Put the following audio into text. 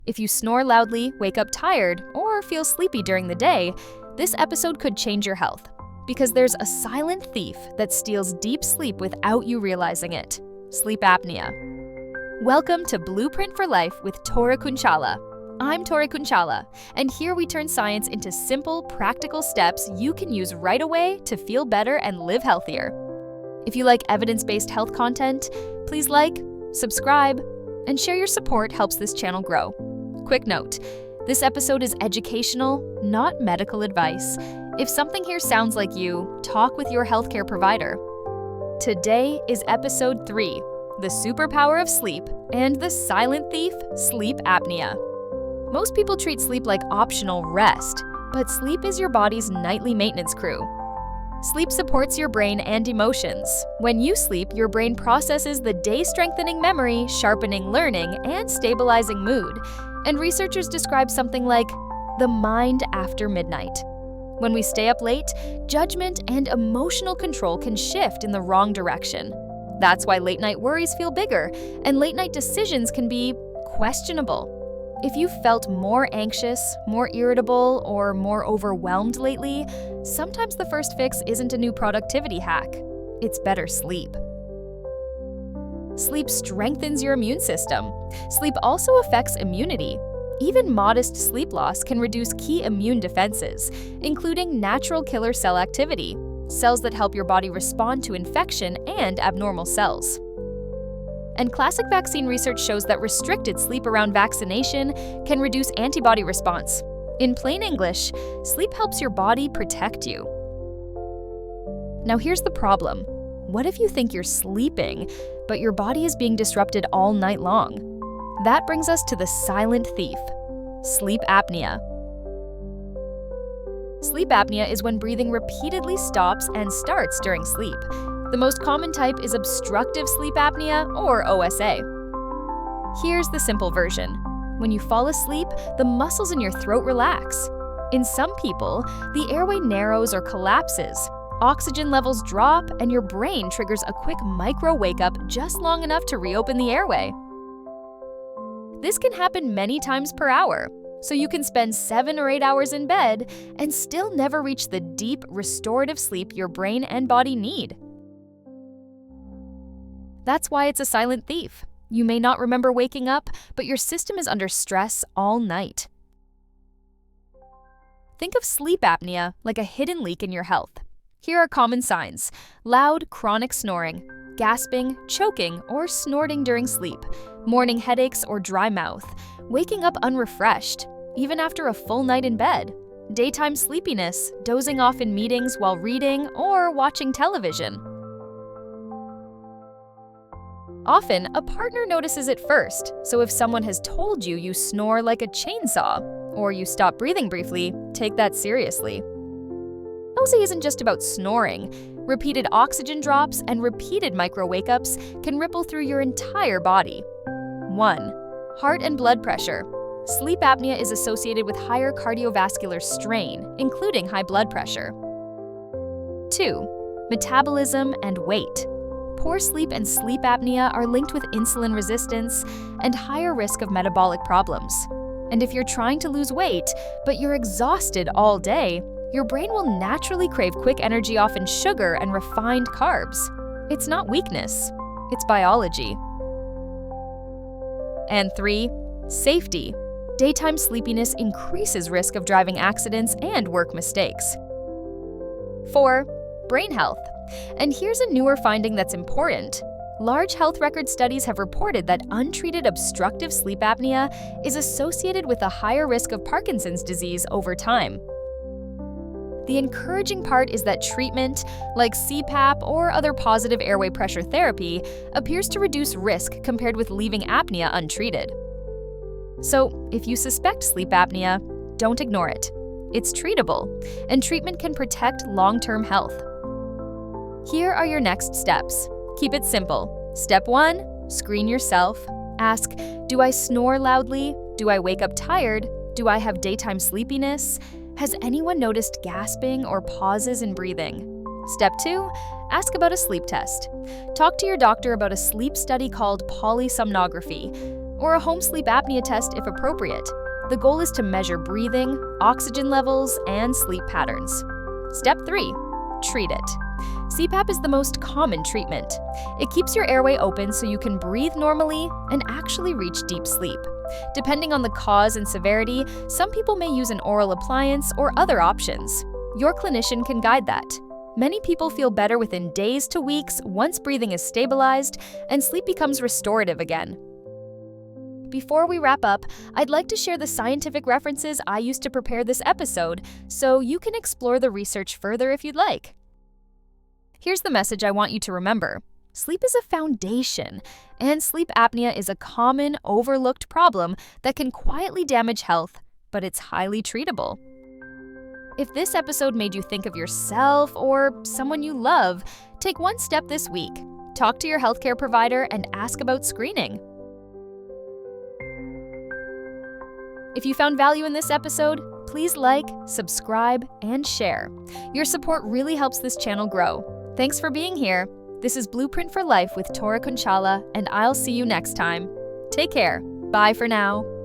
If you snore loudly, wake up tired, or feel sleepy during the day, this episode could change your health. Because there's a silent thief that steals deep sleep without you realizing it: sleep apnea. Welcome to Blueprint for Life with Kunchala. I'm Kunchala, and here we turn science into simple, practical steps you can use right away to feel better and live healthier. If you like evidence-based health content, please like, subscribe, and share. Your support helps this channel grow. Quick note, this episode is educational, not medical advice. If something here sounds like you, talk with your healthcare provider. Today is episode 3, the superpower of sleep and the silent thief, sleep apnea. Most people treat sleep like optional rest, but sleep is your body's nightly maintenance crew. Sleep supports your brain and emotions. When you sleep, your brain processes the day-strengthening memory, sharpening learning, and stabilizing mood. And researchers describe something like the mind after midnight. When we stay up late, judgment and emotional control can shift in the wrong direction. That's why late-night worries feel bigger, and late-night decisions can be questionable. If you've felt more anxious, more irritable, or more overwhelmed lately, sometimes the first fix isn't a new productivity hack. It's better sleep. Sleep strengthens your immune system. Sleep also affects immunity. Even modest sleep loss can reduce key immune defenses, including natural killer cell activity, cells that help your body respond to infection and abnormal cells. And classic vaccine research shows that restricted sleep around vaccination can reduce antibody response. In plain English, sleep helps your body protect you. Now here's the problem. What if you think you're sleeping, but your body is being disrupted all night long? That brings us to the silent thief: sleep apnea. Sleep apnea is when breathing repeatedly stops and starts during sleep. The most common type is obstructive sleep apnea, or OSA. Here's the simple version. When you fall asleep, the muscles in your throat relax. In some people, the airway narrows or collapses. Oxygen levels drop, and your brain triggers a quick micro wake-up just long enough to reopen the airway. This can happen many times per hour, so you can spend 7 or 8 hours in bed and still never reach the deep, restorative sleep your brain and body need. That's why it's a silent thief. You may not remember waking up, but your system is under stress all night. Think of sleep apnea like a hidden leak in your health. Here are common signs: loud, chronic snoring, gasping, choking, or snorting during sleep, morning headaches or dry mouth, waking up unrefreshed, even after a full night in bed, daytime sleepiness, dozing off in meetings while reading or watching television. Often, a partner notices it first, so if someone has told you you snore like a chainsaw, or you stop breathing briefly, take that seriously. OSA isn't just about snoring. Repeated oxygen drops and repeated micro wake-ups can ripple through your entire body. 1. Heart and blood pressure. Sleep apnea is associated with higher cardiovascular strain, including high blood pressure. 2. Metabolism and weight. Poor sleep and sleep apnea are linked with insulin resistance and higher risk of metabolic problems. And if you're trying to lose weight, but you're exhausted all day, your brain will naturally crave quick energy off in sugar and refined carbs. It's not weakness, it's biology. And 3. Safety. Daytime sleepiness increases risk of driving accidents and work mistakes. 4. Brain health. And here's a newer finding that's important. Large health record studies have reported that untreated obstructive sleep apnea is associated with a higher risk of Parkinson's disease over time. The encouraging part is that treatment, like CPAP or other positive airway pressure therapy, appears to reduce risk compared with leaving apnea untreated. So, if you suspect sleep apnea, don't ignore it. It's treatable, and treatment can protect long-term health. Here are your next steps. Keep it simple. Step 1, screen yourself. Ask, do I snore loudly? Do I wake up tired? Do I have daytime sleepiness? Has anyone noticed gasping or pauses in breathing? Step 2, ask about a sleep test. Talk to your doctor about a sleep study called Polysomnography, or a home sleep apnea test if appropriate. The goal is to measure breathing, oxygen levels, and sleep patterns. Step 3. Treat it. CPAP is the most common treatment. It keeps your airway open so you can breathe normally and actually reach deep sleep. Depending on the cause and severity, some people may use an oral appliance or other options. Your clinician can guide that. Many people feel better within days to weeks once breathing is stabilized and sleep becomes restorative again. Before we wrap up, I'd like to share the scientific references I used to prepare this episode, so you can explore the research further if you'd like. Here's the message I want you to remember. Sleep is a foundation, and sleep apnea is a common, overlooked problem that can quietly damage health, but it's highly treatable. If this episode made you think of yourself or someone you love, take one step this week. Talk to your healthcare provider and ask about screening. If you found value in this episode, please like, subscribe, and share. Your support really helps this channel grow. Thanks for being here. This is Blueprint for Life with Kunchala, and I'll see you next time. Take care. Bye for now.